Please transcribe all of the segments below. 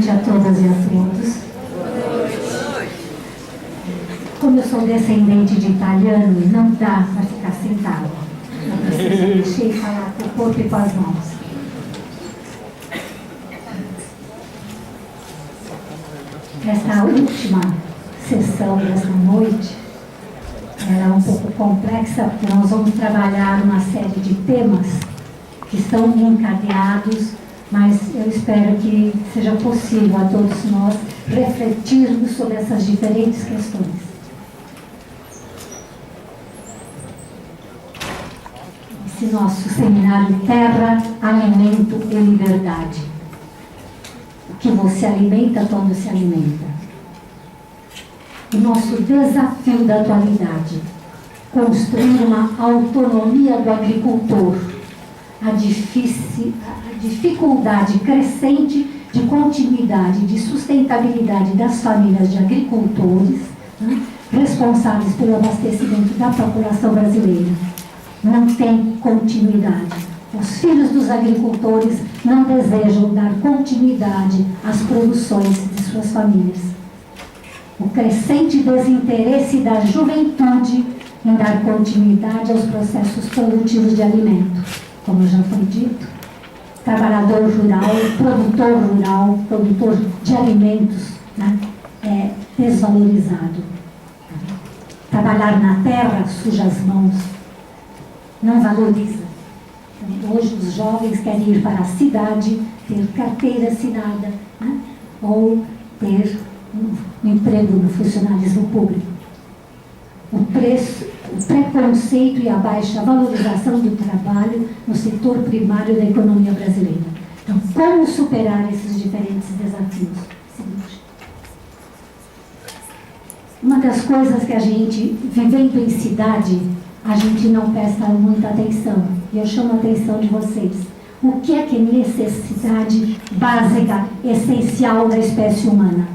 noite a todas e a todos. Como eu sou descendente de italiano, não dá para ficar sentado. Eu preciso mexer e falar com o corpo e com as mãos. Essa última sessão dessa noite era um pouco complexa, porque nós vamos trabalhar uma série de temas que estão encadeados, mas eu espero que seja possível a todos nós refletirmos sobre essas diferentes questões. Esse nosso seminário Terra, Alimento e Liberdade. O que você alimenta quando se alimenta. O nosso desafio da atualidade. Construir uma autonomia do agricultor. A dificuldade crescente de continuidade, de sustentabilidade das famílias de agricultores, né, responsáveis pelo abastecimento da população brasileira. Não tem continuidade. Os filhos dos agricultores não desejam dar continuidade às produções de suas famílias. O crescente desinteresse da juventude em dar continuidade aos processos produtivos de alimento. Como já foi dito, trabalhador rural, produtor de alimentos, né, é desvalorizado. Trabalhar na terra suja as mãos, não valoriza. Então, hoje os jovens querem ir para a cidade, ter carteira assinada, né, ou ter um emprego no funcionalismo público. O preconceito e a baixa valorização do trabalho no setor primário da economia brasileira. Então, como superar esses diferentes desafios? Seguinte. Uma das coisas que a gente, vivendo em cidade, a gente não presta muita atenção, e eu chamo a atenção de vocês. O que é necessidade básica, essencial da espécie humana?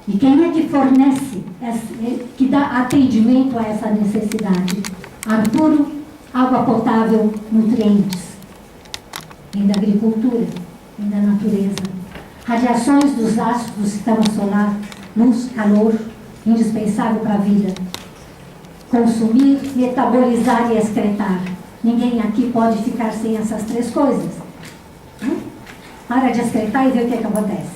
E quem é que fornece, que dá atendimento a essa necessidade? Ar puro, água potável, nutrientes. Vem da agricultura, vem da natureza. Radiações dos astros do sistema solar, luz, calor, indispensável para a vida. Consumir, metabolizar e excretar. Ninguém aqui pode ficar sem essas três coisas. Para de excretar e vê o que acontece.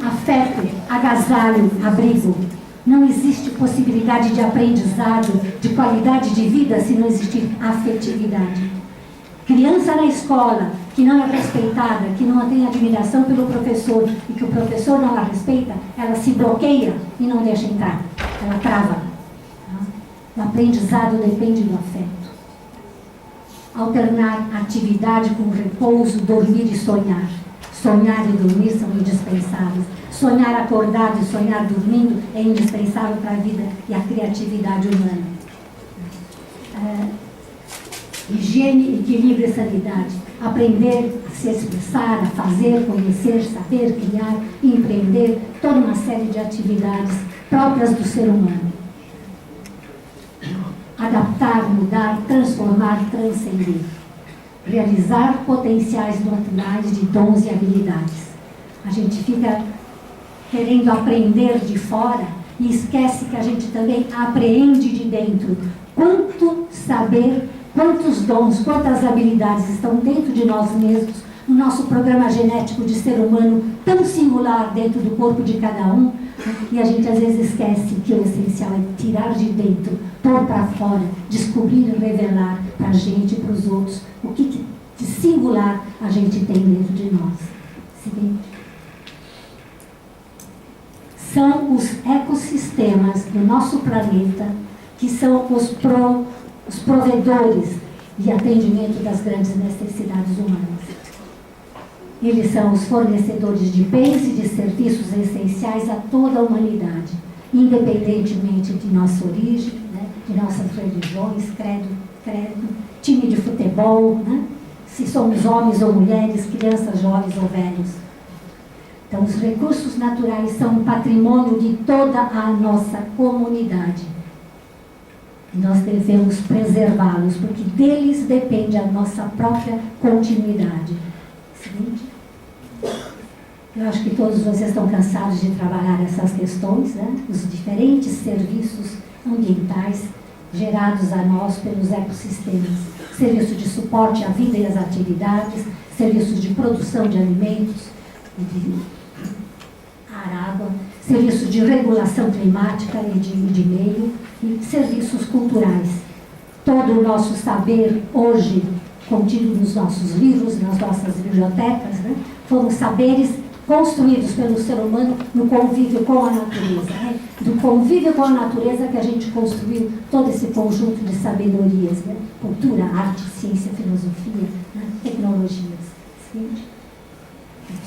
Afeto, agasalho, abrigo. Não existe possibilidade de aprendizado, de qualidade de vida, se não existir afetividade. Criança na escola que não é respeitada, que não tem admiração pelo professor e que o professor não a respeita, ela se bloqueia e não deixa entrar. Ela trava. O aprendizado depende do afeto. Alternar atividade com repouso, dormir e sonhar. Sonhar e dormir são indispensáveis. Sonhar acordado e sonhar dormindo é indispensável para a vida e a criatividade humana. Higiene, equilíbrio e sanidade. Aprender a se expressar, a fazer, conhecer, saber, criar, empreender, toda uma série de atividades próprias do ser humano. Adaptar, mudar, transformar, transcender. Realizar potenciais naturais de dons e habilidades. A gente fica querendo aprender de fora e esquece que a gente também apreende de dentro. Quanto saber, quantos dons, quantas habilidades estão dentro de nós mesmos, no nosso programa genético de ser humano tão singular dentro do corpo de cada um, e a gente às vezes esquece que o essencial é tirar de dentro, pôr para fora, descobrir e revelar para a gente e para os outros o que de singular a gente tem dentro de nós. Seguinte. São os ecossistemas do nosso planeta que são os provedores de atendimento das grandes necessidades humanas. Eles são os fornecedores de bens e de serviços essenciais a toda a humanidade, independentemente de nossa origem, né, de nossas religiões, credo, time de futebol, né, se somos homens ou mulheres, crianças, jovens ou velhos. Então, os recursos naturais são um patrimônio de toda a nossa comunidade. E nós devemos preservá-los, porque deles depende a nossa própria continuidade. Seguinte. Eu acho que todos vocês estão cansados de trabalhar essas questões, né? Os diferentes serviços ambientais gerados a nós pelos ecossistemas. Serviço de suporte à vida e às atividades, serviços de produção de alimentos, de ar, água, serviços de regulação climática e de meio, e serviços culturais. Todo o nosso saber hoje, contido nos nossos livros, nas nossas bibliotecas, né, foram saberes construídos pelo ser humano no convívio com a natureza. Né? Do convívio com a natureza que a gente construiu todo esse conjunto de sabedorias, né? Cultura, arte, ciência, filosofia, né? Tecnologias. Seguinte.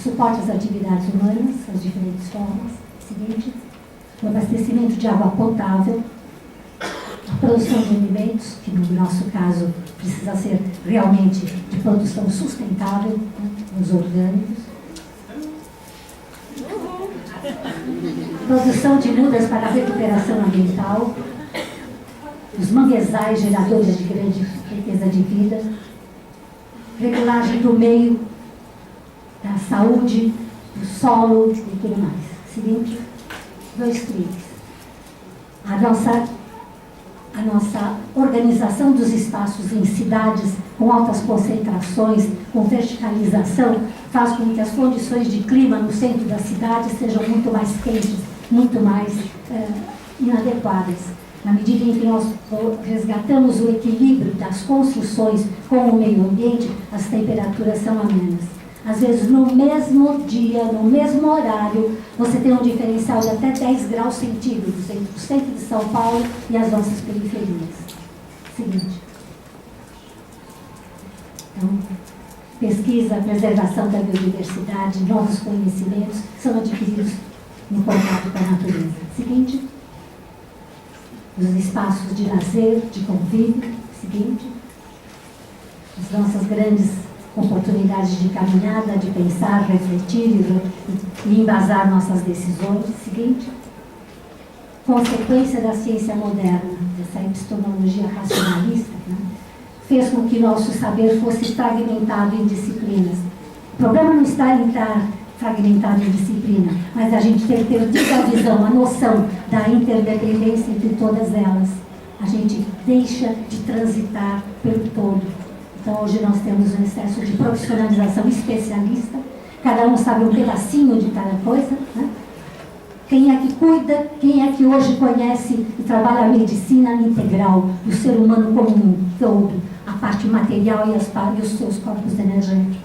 Suporte às atividades humanas, as diferentes formas. Seguinte. O abastecimento de água potável, a produção de alimentos, que no nosso caso precisa ser realmente de produção sustentável, né? Os orgânicos. Produção de mudas para a recuperação ambiental, os manguezais geradores de grande riqueza de vida, regulagem do meio, da saúde, do solo e tudo mais. Seguinte, 2 cliques. A nossa organização dos espaços em cidades com altas concentrações, com verticalização, faz com que as condições de clima no centro da cidade sejam muito mais quentes, muito mais inadequadas. Na medida em que nós resgatamos o equilíbrio das construções com o meio ambiente, as temperaturas são amenas. Às vezes, no mesmo dia, no mesmo horário, você tem um diferencial de até 10 graus centígrados entre o centro de São Paulo e as nossas periferias. Seguinte. Então, pesquisa, preservação da biodiversidade, novos conhecimentos são adquiridos no contato com a natureza. Seguinte. Os espaços de lazer, de convívio. Seguinte. As nossas grandes oportunidades de caminhada, de pensar, refletir e embasar nossas decisões. Seguinte. Consequência da ciência moderna, dessa epistemologia racionalista, né? Fez com que nosso saber fosse fragmentado em disciplinas. O problema não está em estar fragmentado em disciplina, mas a gente ter perdido a visão, a noção da interdependência entre todas elas. A gente deixa de transitar pelo todo. Então, hoje nós temos um excesso de profissionalização especialista, cada um sabe um pedacinho de cada coisa, né? Quem é que cuida, quem é que hoje conhece e trabalha a medicina integral do ser humano como um todo, a parte material e os seus corpos energéticos.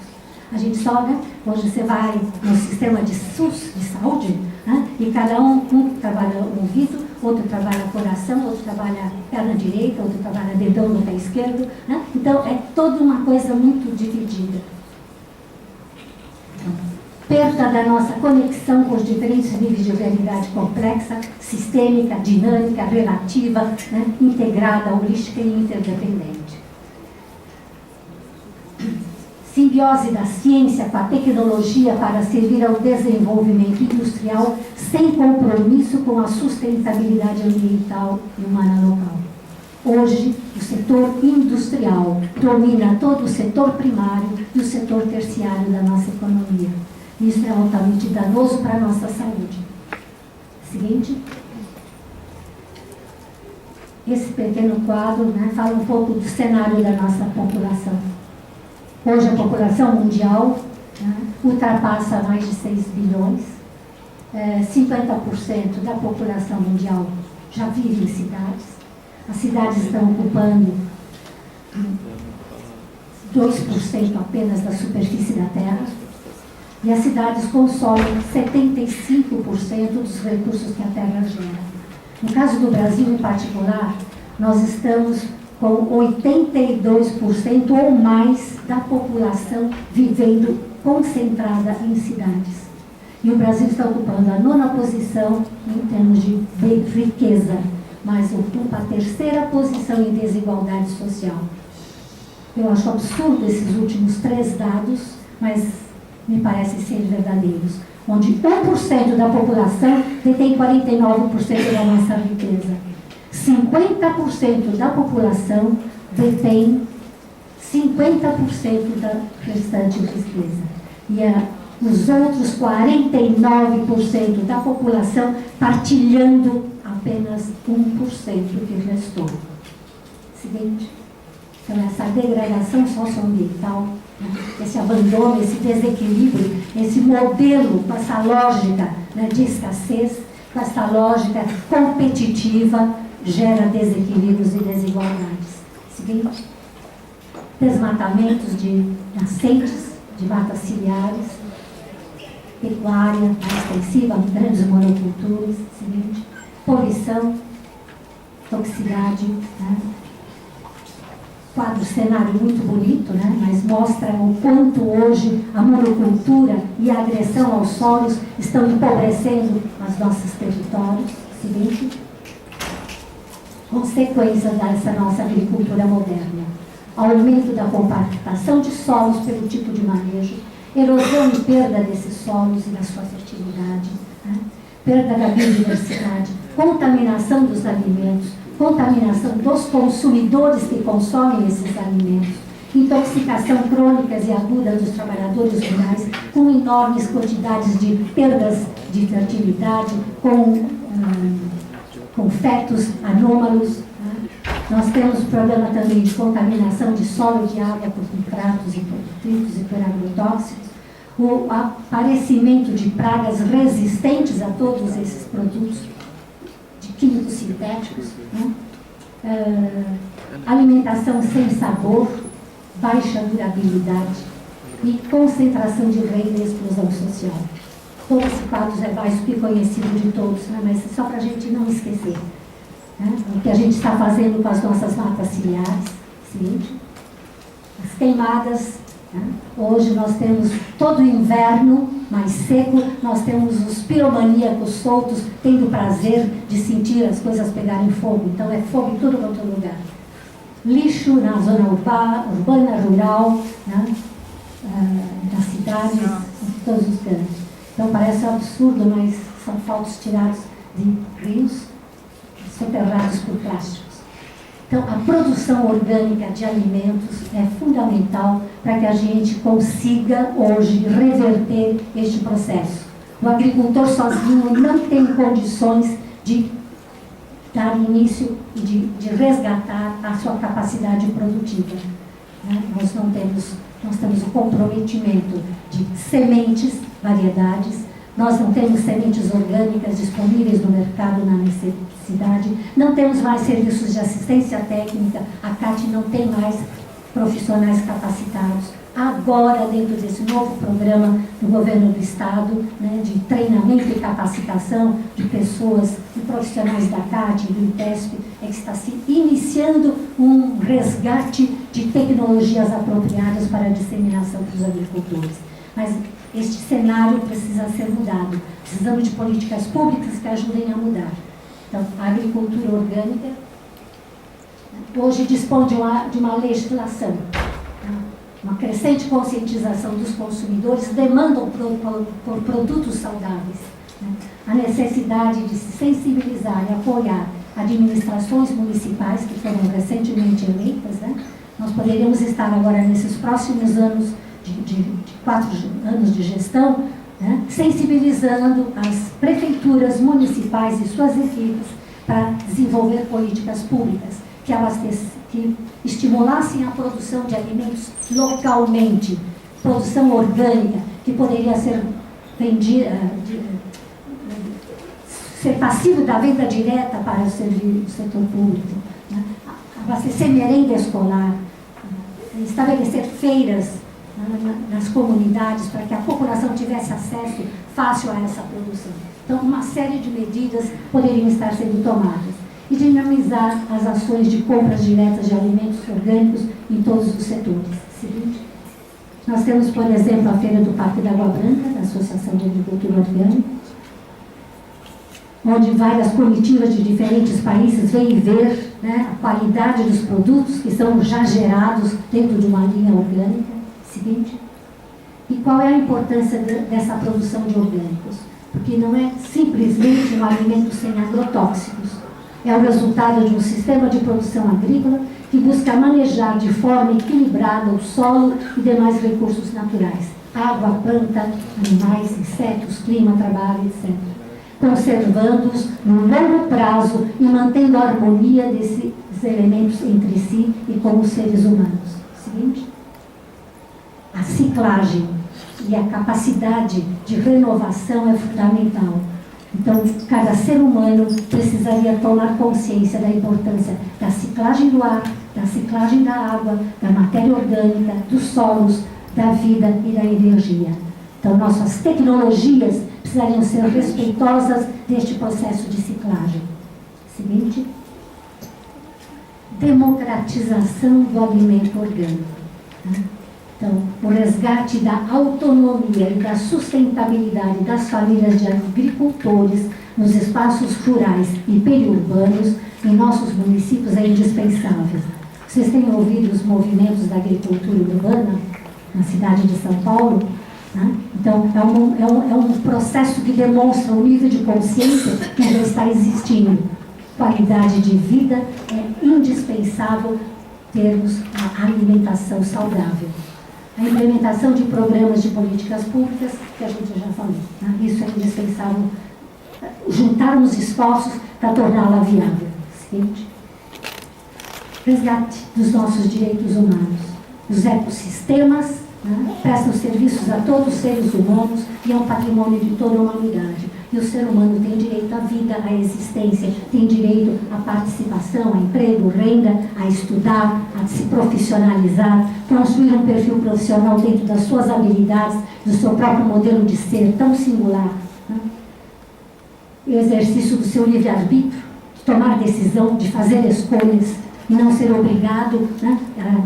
A gente só, né? Hoje você vai no sistema de SUS, de saúde, né? E cada um trabalha o ouvido, outro trabalha o coração, outro trabalha a perna direita, outro trabalha dedão no pé esquerdo, né? Então, é toda uma coisa muito dividida. Perda da nossa conexão com os diferentes níveis de realidade complexa, sistêmica, dinâmica, relativa, né? Integrada, holística e interdependente. Simbiose da ciência com a tecnologia para servir ao desenvolvimento industrial sem compromisso com a sustentabilidade ambiental e humana local. Hoje, o setor industrial domina todo o setor primário e o setor terciário da nossa economia. Isso é altamente danoso para a nossa saúde. Seguinte. Esse pequeno quadro, né, fala um pouco do cenário da nossa população. Hoje a população mundial, né, ultrapassa mais de 6 bilhões. 50% da população mundial já vive em cidades. As cidades estão ocupando 2% apenas da superfície da Terra. E as cidades consomem 75% dos recursos que a Terra gera. No caso do Brasil, em particular, nós estamos com 82% ou mais da população vivendo concentrada em cidades. E o Brasil está ocupando a 9ª posição em termos de riqueza, mas ocupa a 3ª posição em desigualdade social. Eu acho absurdo esses últimos 3 dados, mas me parecem ser verdadeiros, onde 1% da população detém 49% da nossa riqueza. 50% da população detém 50% da restante riqueza. E os outros 49% da população partilhando apenas 1% que restou. Seguinte, então essa degradação socioambiental, né, esse abandono, esse desequilíbrio, esse modelo com essa lógica, né, de escassez, com essa lógica competitiva, gera desequilíbrios e desigualdades. Seguinte, desmatamentos de nascentes, de matas ciliares, pecuária mais extensiva, grandes monoculturas, seguinte, poluição, toxicidade, né? Quadro, cenário muito bonito, né? Mas mostra o quanto hoje a monocultura e a agressão aos solos estão empobrecendo os nossos territórios, seguinte, consequência dessa nossa agricultura moderna, aumento da compactação de solos pelo tipo de manejo, erosão e perda desses solos e da sua fertilidade, né? Perda da biodiversidade, contaminação dos alimentos, contaminação dos consumidores que consomem esses alimentos, intoxicação crônicas e aguda dos trabalhadores rurais, com enormes quantidades de perdas de fertilidade, com fetos anômalos, né? Nós temos problema também de contaminação de solo e de água por nitratos e por detritos e por agrotóxicos, o aparecimento de pragas resistentes a todos esses produtos, de químicos sintéticos, né? Alimentação sem sabor, baixa durabilidade e concentração de renda e exclusão social. Todo esse quadro é mais que conhecido de todos, né? Mas só para a gente não esquecer, né? O que a gente está fazendo com as nossas matas ciliares, seguinte, as queimadas, né? Hoje nós temos todo o inverno mais seco, nós temos os piromaníacos soltos tendo prazer de sentir as coisas pegarem fogo, então é fogo em tudo quanto é lugar. Lixo na zona urbana, rural, né? Nas cidades, em todos os cantos. Então parece um absurdo, mas são faltos tirados de rios soterrados por plásticos. Então a produção orgânica de alimentos é fundamental para que a gente consiga hoje reverter este processo. O agricultor sozinho não tem condições de dar início e de resgatar a sua capacidade produtiva, né? Nós temos o comprometimento de sementes, variedades, nós não temos sementes orgânicas disponíveis no mercado na necessidade, não temos mais serviços de assistência técnica, a CAT não tem mais profissionais capacitados. Agora, dentro desse novo programa do governo do Estado, né, de treinamento e capacitação de pessoas e profissionais da CAT e do IPESP, é que está se iniciando um resgate de tecnologias apropriadas para a disseminação para os agricultores. Mas este cenário precisa ser mudado. Precisamos de políticas públicas que ajudem a mudar. Então, a agricultura orgânica hoje dispõe de uma legislação. Uma crescente conscientização dos consumidores demandam por produtos saudáveis. Né? A necessidade de se sensibilizar e apoiar administrações municipais que foram recentemente eleitas, né? Nós poderíamos estar agora nesses próximos anos, de 4 anos de gestão, né? Sensibilizando as prefeituras municipais e suas equipes para desenvolver políticas públicas que estimulassem a produção de alimentos localmente, produção orgânica, que poderia ser vendida, ser passivo da venda direta para o setor público, né? Abastecer merenda escolar, estabelecer feiras nas comunidades para que a população tivesse acesso fácil a essa produção. Então, uma série de medidas poderiam estar sendo tomadas. E dinamizar as ações de compras diretas de alimentos orgânicos em todos os setores. Seguinte, nós temos, por exemplo, a Feira do Parque da Água Branca, da Associação de Agricultura Orgânica, onde várias comitivas de diferentes países vêm ver, né, a qualidade dos produtos que são já gerados dentro de uma linha orgânica. Seguinte, e qual é a importância dessa produção de orgânicos? Porque não é simplesmente um alimento sem agrotóxicos. É o resultado de um sistema de produção agrícola que busca manejar de forma equilibrada o solo e demais recursos naturais. água, planta, animais, insetos, clima, trabalho, etc. Conservando-os no longo prazo e mantendo a harmonia desses elementos entre si e com os seres humanos. Seguinte. A ciclagem e a capacidade de renovação é fundamental. Então, cada ser humano precisaria tomar consciência da importância da ciclagem do ar, da ciclagem da água, da matéria orgânica, dos solos, da vida e da energia. Então, nossas tecnologias precisariam ser respeitosas deste processo de ciclagem. Seguinte. Democratização do alimento orgânico. Então, o resgate da autonomia e da sustentabilidade das famílias de agricultores nos espaços rurais e periurbanos em nossos municípios é indispensável. Vocês têm ouvido os movimentos da agricultura urbana na cidade de São Paulo? Né? Então, é um processo que demonstra o nível de consciência que já está existindo. Qualidade de vida é indispensável termos a alimentação saudável. A implementação de programas de políticas públicas, que a gente já falou. Né? Isso é indispensável. Juntarmos esforços para torná-la viável. Seguinte. Resgate dos nossos direitos humanos. Os ecossistemas, né, prestam serviços a todos os seres humanos e é um patrimônio de toda a humanidade. E o ser humano tem direito à vida, à existência, tem direito à participação, a emprego, renda, a estudar, a se profissionalizar, construir um perfil profissional dentro das suas habilidades, do seu próprio modelo de ser tão singular. Né? O exercício do seu livre-arbítrio, de tomar decisão, de fazer escolhas, e não ser obrigado, né,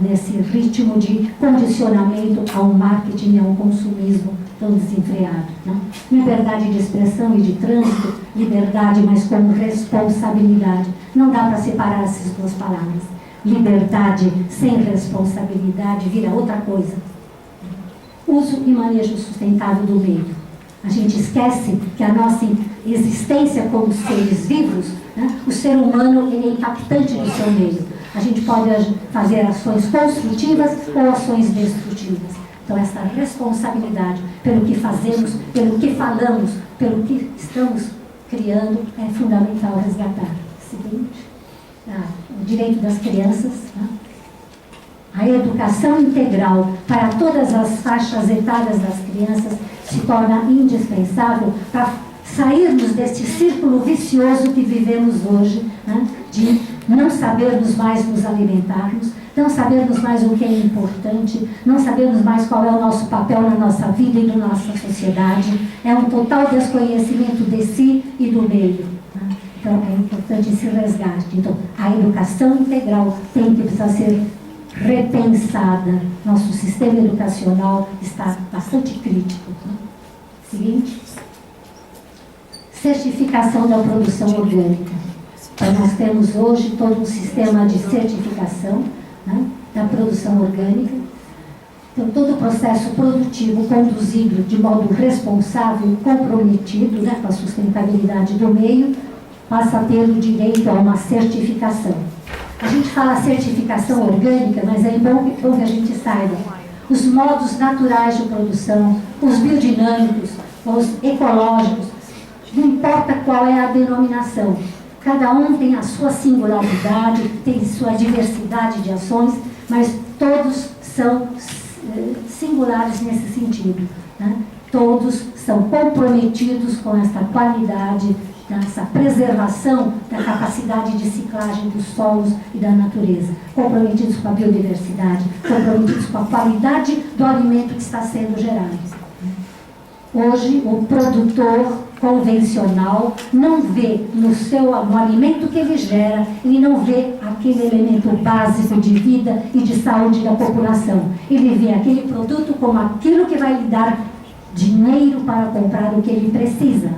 nesse ritmo de condicionamento ao marketing e ao consumismo tão desenfreado. Né? Liberdade de expressão e de trânsito, liberdade, mas com responsabilidade. Não dá para separar essas duas palavras. Liberdade sem responsabilidade vira outra coisa. Uso e manejo sustentável do meio. A gente esquece que a nossa existência como seres vivos, né, o ser humano ele é impactante no seu meio. A gente pode fazer ações construtivas ou ações destrutivas. Então, essa responsabilidade pelo que fazemos, pelo que falamos, pelo que estamos criando, é fundamental resgatar. Seguinte, o direito das crianças, né? A educação integral para todas as faixas etárias das crianças se torna indispensável para sairmos desse círculo vicioso que vivemos hoje, né? De não sabermos mais nos alimentarmos, não sabermos mais o que é importante, não sabermos mais qual é o nosso papel na nossa vida e na nossa sociedade. É um total desconhecimento de si e do meio. Né? Então, é importante esse resgate. Então, a educação integral tem que precisar ser repensada. Nosso sistema educacional está bastante crítico. Né? Seguinte. Certificação da produção orgânica. Então, nós temos hoje todo um sistema de certificação, né, da produção orgânica. Então, todo o processo produtivo conduzido de modo responsável e comprometido, né, com a sustentabilidade do meio, passa a ter o direito a uma certificação. A gente fala certificação orgânica, mas é bom que a gente saiba os modos naturais de produção, os biodinâmicos, os ecológicos, não importa qual é a denominação. Cada um tem a sua singularidade, tem sua diversidade de ações, mas todos são singulares nesse sentido. Né? Todos são comprometidos com essa qualidade, essa preservação da capacidade de ciclagem dos solos e da natureza. Comprometidos com a biodiversidade, comprometidos com a qualidade do alimento que está sendo gerado. Hoje, o produtor convencional não vê no alimento que ele gera, ele não vê aquele elemento básico de vida e de saúde da população. Ele vê aquele produto como aquilo que vai lhe dar dinheiro para comprar o que ele precisa.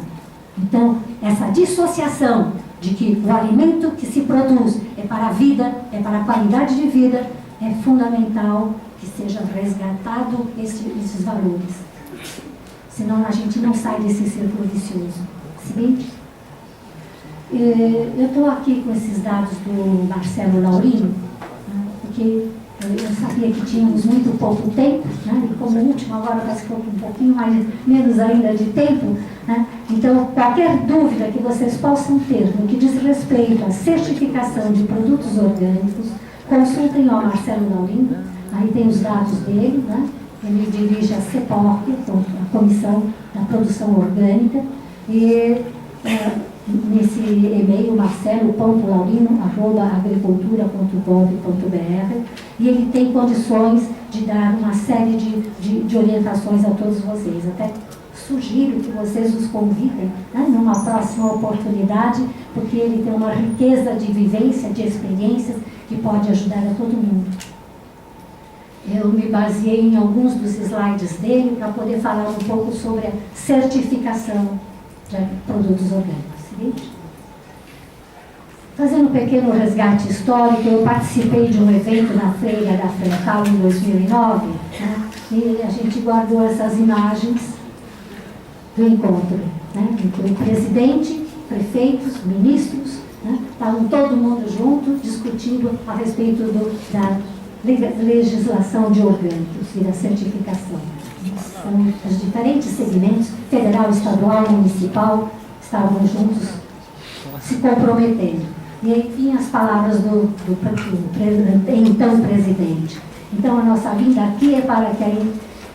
Então, essa dissociação de que o alimento que se produz é para a vida, é para a qualidade de vida, é fundamental que seja resgatado esses valores. Senão a gente não sai desse círculo vicioso. Seguinte. Eu estou aqui com esses dados do Marcelo Laurino, né, porque Eu sabia que tínhamos muito pouco tempo, né? E como último agora parece que eu um pouquinho menos ainda de tempo, né? Então qualquer dúvida que vocês possam ter no que diz respeito à certificação de produtos orgânicos, consultem ao Marcelo Laurindo, aí tem os dados dele, né? Ele dirige a CEPORC, a Comissão da Produção Orgânica, e nesse e-mail, marcelo.laurino@agricultura.gov.br, e ele tem condições de dar uma série de orientações a todos vocês. Até sugiro que vocês os convidem, né, numa próxima oportunidade, porque ele tem uma riqueza de vivência, de experiências, que pode ajudar a todo mundo. Eu me baseei em alguns dos slides dele para poder falar um pouco sobre a certificação de produtos orgânicos. Seguinte. Fazendo um pequeno resgate histórico, eu participei de um evento na feira da Frental em 2009, né, e a gente guardou essas imagens do encontro, né, entre o presidente, prefeitos, ministros, né, estavam todo mundo junto discutindo a respeito da legislação de orgânicos e da certificação. Então, os diferentes segmentos, federal, estadual, municipal, estavam juntos se comprometendo. E aí vinham as palavras do então presidente. Então, a nossa vinda aqui é para que a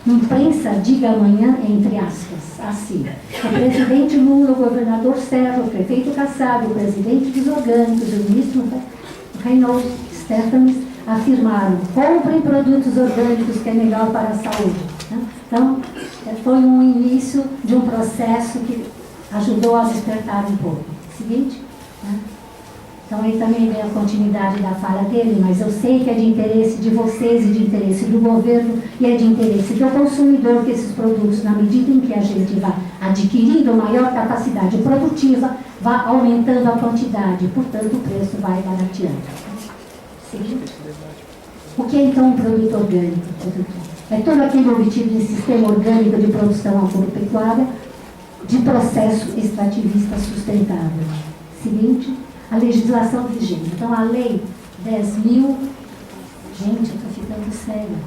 imprensa diga amanhã, entre aspas, assim: o presidente Lula, o governador Serra, o prefeito Kassab, o presidente dos orgânicos, o ministro Reinaldo Stefanes afirmaram: comprem produtos orgânicos que é melhor para a saúde. Então, foi um início de um processo que ajudou a despertar um pouco. Seguinte, né? Então aí também vem a continuidade da fala dele, mas eu sei que é de interesse de vocês e de interesse do governo e é de interesse do consumidor que esses produtos, na medida em que a gente vá adquirindo maior capacidade produtiva, vá aumentando a quantidade, portanto o preço vai barateando. Seguinte. O que é então um produto orgânico? É todo aquele obtido em sistema orgânico de produção agropecuária de processo extrativista sustentável. Seguinte, a legislação vigente. Então, a lei 10.000... Gente, eu estou ficando séria.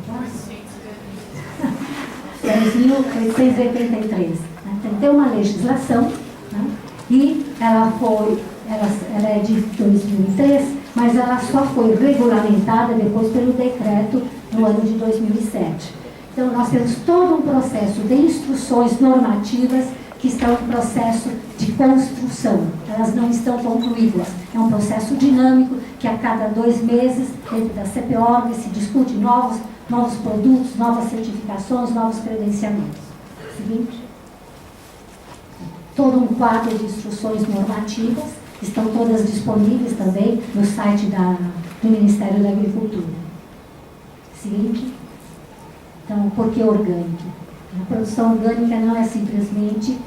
10.883. Então, tem uma legislação, né? E ela é de 2003, mas ela só foi regulamentada depois pelo decreto no ano de 2007. Então, nós temos todo um processo de instruções normativas que estão em processo de construção. Elas não estão concluídas. É um processo dinâmico que a cada 2 meses, dentro da CPORG, se discute novos produtos, novas certificações, novos credenciamentos. Seguinte. Todo um quadro de instruções normativas, estão todas disponíveis também no site do Ministério da Agricultura. Seguinte. Então, por que orgânico? A produção orgânica não é simplesmente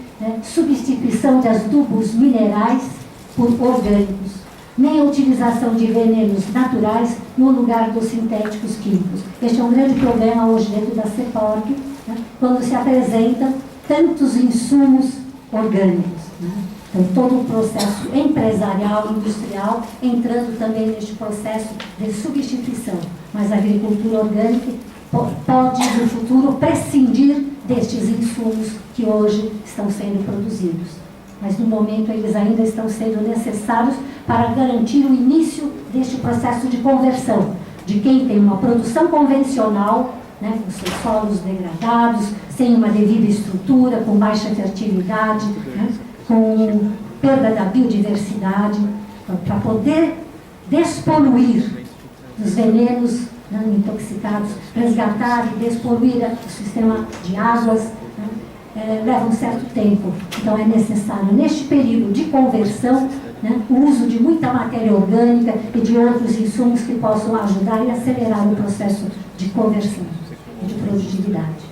substituição de adubos minerais por orgânicos, nem a utilização de venenos naturais no lugar dos sintéticos químicos. Este é um grande problema hoje dentro da CEPORG, né, quando se apresentam tantos insumos orgânicos. Né? Então, todo o processo empresarial, industrial, entrando também neste processo de substituição. Mas a agricultura orgânica pode, no futuro, prescindir destes insumos que hoje estão sendo produzidos. Mas, no momento, eles ainda estão sendo necessários para garantir o início deste processo de conversão de quem tem uma produção convencional, né, com seus solos degradados, sem uma devida estrutura, com baixa fertilidade, né, com perda da biodiversidade, para poder despoluir os venenos, né, intoxicados, resgatar e despoluir o sistema de águas, né, leva um certo tempo. Então é necessário, neste período de conversão, né, o uso de muita matéria orgânica e de outros insumos que possam ajudar e acelerar o processo de conversão e de produtividade.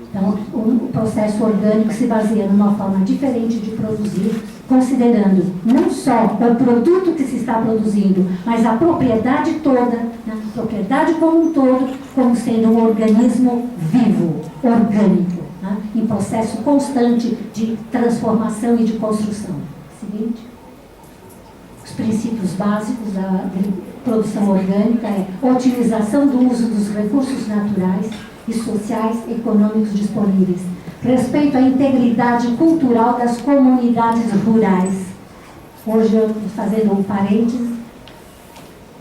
Então, o processo orgânico se baseia numa forma diferente de produzir, considerando não só o produto que se está produzindo, mas a propriedade toda, né, a propriedade como um todo, como sendo um organismo vivo, orgânico, né, em processo constante de transformação e de construção. Seguinte. Os princípios básicos da produção orgânica é otimização do uso dos recursos naturais e sociais econômicos disponíveis, respeito à integridade cultural das comunidades rurais. Hoje, eu estou fazendo um parênteses,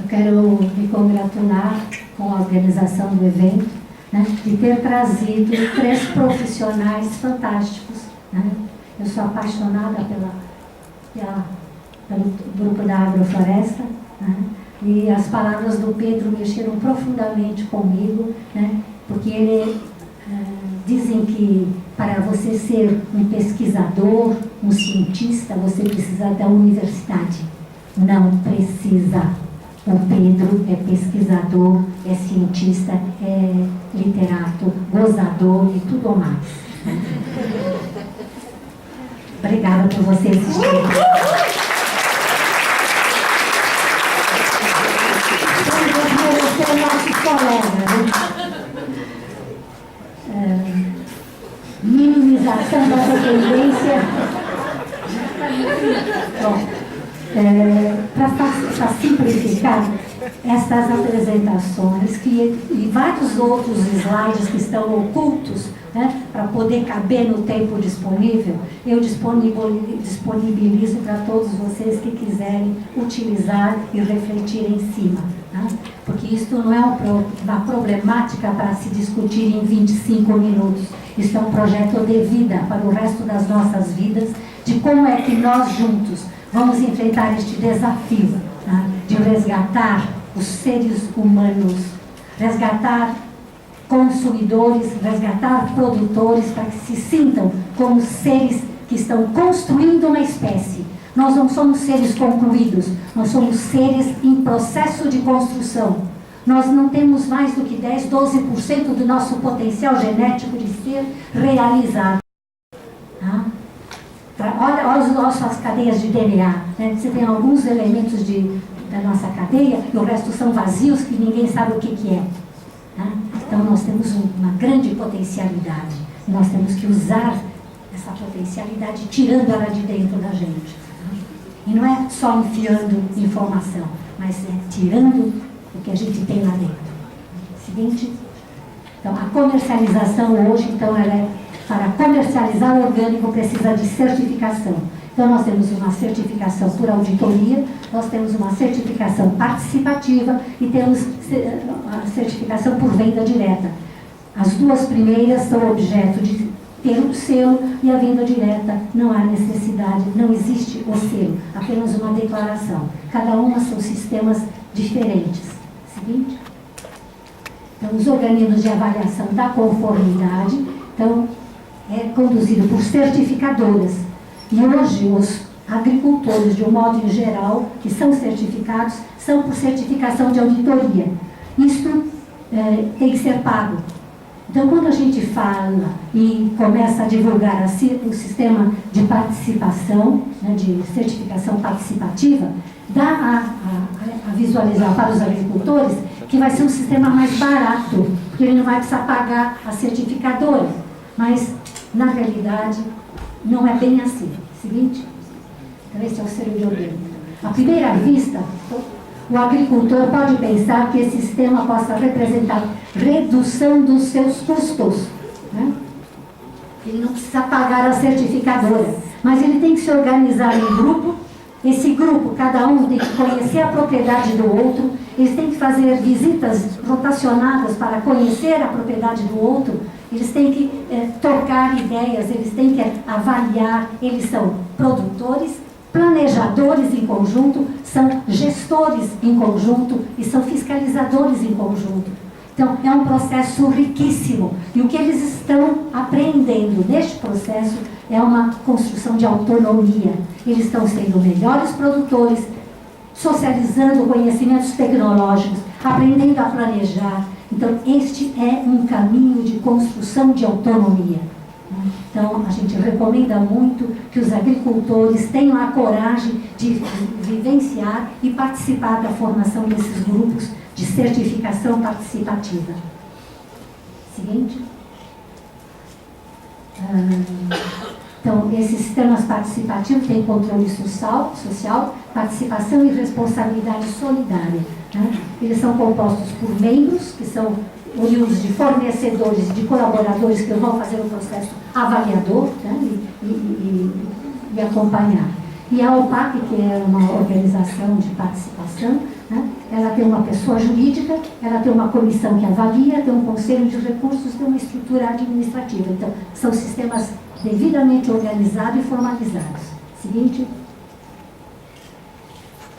eu quero me congratular com a organização do evento, né, de ter trazido 3 profissionais fantásticos. Né? Eu sou apaixonada pelo grupo da Agrofloresta, né? E as palavras do Pedro mexeram profundamente comigo, né? Porque ele dizem que para você ser um pesquisador, um cientista, você precisa da universidade. Não precisa. O Pedro é pesquisador, é cientista, é literato, gozador e tudo mais. Obrigada por você existir. Vamos ser nossos colegas. Minimização da dependência. Para simplificar essas apresentações e vários outros slides que estão ocultos, né, para poder caber no tempo disponível, eu disponibilizo para todos vocês que quiserem utilizar e refletir em cima. Né? Porque isso não é uma problemática para se discutir em 25 minutos. Isso é um projeto de vida para o resto das nossas vidas, de como é que nós juntos vamos enfrentar este desafio, né, de resgatar os seres humanos, resgatar consumidores, resgatar produtores para que se sintam como seres que estão construindo uma espécie. Nós não somos seres concluídos, nós somos seres em processo de construção. Nós não temos mais do que 10, 12% do nosso potencial genético de ser realizado. Tá? Olha as nossas cadeias de DNA. Né? Você tem alguns elementos da nossa cadeia e o resto são vazios que ninguém sabe o que é. Tá? Então nós temos uma grande potencialidade. Nós temos que usar essa potencialidade, tirando ela de dentro da gente. Tá? E não é só enfiando informação, mas é tirando o que a gente tem lá dentro. Seguinte. Então a comercialização hoje, então, ela é... Para comercializar o orgânico precisa de certificação. Então nós temos uma certificação por auditoria, nós temos uma certificação participativa e temos a certificação por venda direta. As duas primeiras são objeto de ter um selo e a venda direta não há necessidade, não existe o selo, apenas uma declaração. Cada uma são sistemas diferentes. Seguinte. Então os organismos de avaliação da conformidade, então, é conduzido por certificadoras. E hoje os agricultores, de um modo em geral, que são certificados, são por certificação de auditoria. Isto tem que ser pago. Então, quando a gente fala e começa a divulgar o sistema de participação, né, de certificação participativa, dá a visualizar para os agricultores que vai ser um sistema mais barato, porque ele não vai precisar pagar a certificadora. Mas, na realidade, não é bem assim. Seguinte. Então, esse é o selo de orgânico. À primeira vista, o agricultor pode pensar que esse sistema possa representar redução dos seus custos. Né? Ele não precisa pagar a certificadora, mas ele tem que se organizar em grupo. Esse grupo, cada um tem que conhecer a propriedade do outro, eles têm que fazer visitas rotacionadas para conhecer a propriedade do outro, eles têm que trocar ideias, eles têm que avaliar, eles são produtores, planejadores em conjunto, são gestores em conjunto e são fiscalizadores em conjunto. Então, é um processo riquíssimo. E o que eles estão aprendendo neste processo é uma construção de autonomia. Eles estão sendo melhores produtores, socializando conhecimentos tecnológicos, aprendendo a planejar. Então, este é um caminho de construção de autonomia. Então, a gente recomenda muito que os agricultores tenham a coragem de vivenciar e participar da formação desses grupos de certificação participativa. Seguinte. Então, esses sistemas participativos têm controle social, participação e responsabilidade solidária. Né? Eles são compostos por membros, que são oriundos de fornecedores e de colaboradores que vão fazer o processo avaliador, né? e acompanhar. E a OPAC, que é uma organização de participação, né? Ela tem uma pessoa jurídica, ela tem uma comissão que avalia, tem um conselho de recursos, tem uma estrutura administrativa. Então, são sistemas devidamente organizados e formalizados. Seguinte.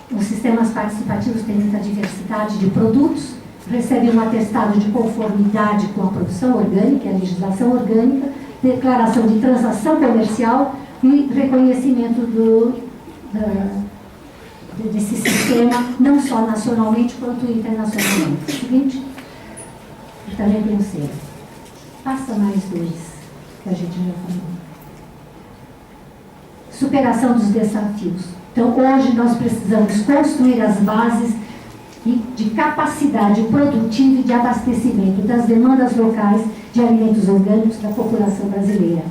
Os sistemas participativos têm muita diversidade de produtos, recebem um atestado de conformidade com a produção orgânica, a legislação orgânica, declaração de transação comercial e reconhecimento desse sistema, não só nacionalmente, quanto internacionalmente. Seguinte. E também tem o selo. Passa mais dois, que a gente já falou. Superação dos desafios. Então, hoje nós precisamos construir as bases de capacidade produtiva e de abastecimento das demandas locais de alimentos orgânicos da população brasileira.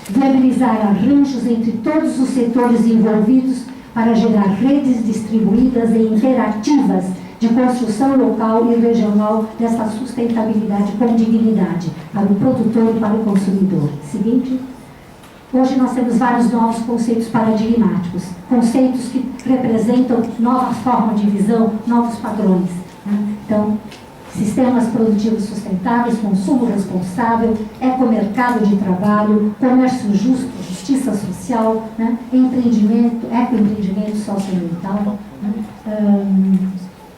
Viabilizar arranjos entre todos os setores envolvidos para gerar redes distribuídas e interativas de construção local e regional dessa sustentabilidade com dignidade para o produtor e para o consumidor. Seguinte. Hoje nós temos vários novos conceitos paradigmáticos, conceitos que representam novas formas de visão, novos padrões. Né? Então, sistemas produtivos sustentáveis, consumo responsável, ecomercado de trabalho, comércio justo, justiça social, né? Empreendimento, ecoempreendimento socioambiental, né?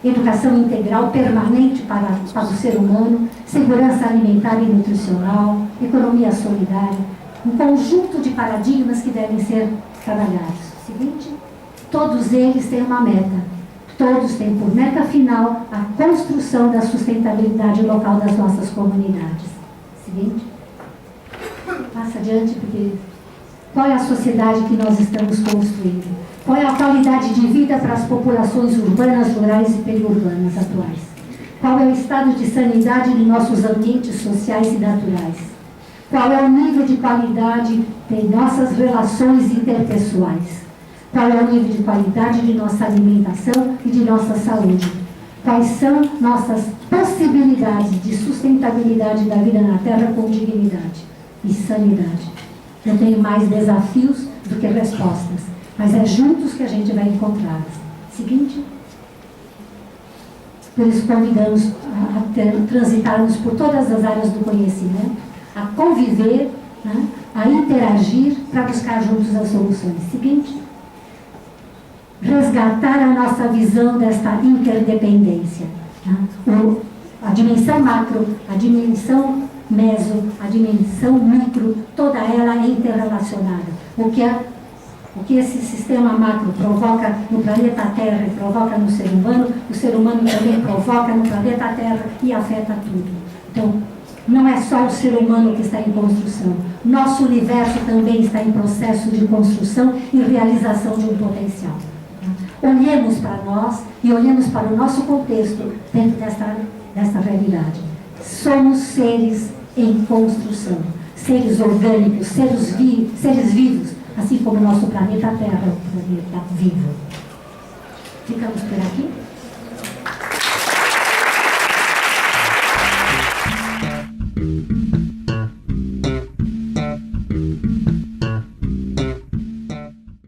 Educação integral permanente para o ser humano, segurança alimentar e nutricional, economia solidária, um conjunto de paradigmas que devem ser trabalhados. Seguinte, todos eles têm uma meta. Todos têm por meta final a construção da sustentabilidade local das nossas comunidades. Seguinte. Passa adiante, porque qual é a sociedade que nós estamos construindo? Qual é a qualidade de vida para as populações urbanas, rurais e periurbanas atuais? Qual é o estado de sanidade de nossos ambientes sociais e naturais? Qual é o nível de qualidade de nossas relações interpessoais? Qual é o nível de qualidade de nossa alimentação e de nossa saúde? Quais são nossas possibilidades de sustentabilidade da vida na Terra com dignidade e sanidade? Eu tenho mais desafios do que respostas, mas é juntos que a gente vai encontrá-las. Seguinte. Por isso convidamos a transitarmos por todas as áreas do conhecimento, a conviver, né, a interagir para buscar juntos as soluções. Seguinte, resgatar a nossa visão desta interdependência. Né? A dimensão macro, a dimensão meso, a dimensão micro, toda ela é interrelacionada. O que esse sistema macro provoca no planeta Terra e provoca no ser humano, o ser humano também provoca no planeta Terra e afeta tudo. Então, não é só o ser humano que está em construção. Nosso universo também está em processo de construção e realização de um potencial. Olhemos para nós e olhemos para o nosso contexto dentro desta realidade. Somos seres em construção, seres orgânicos, seres vivos, assim como o nosso planeta Terra é um planeta vivo. Ficamos por aqui?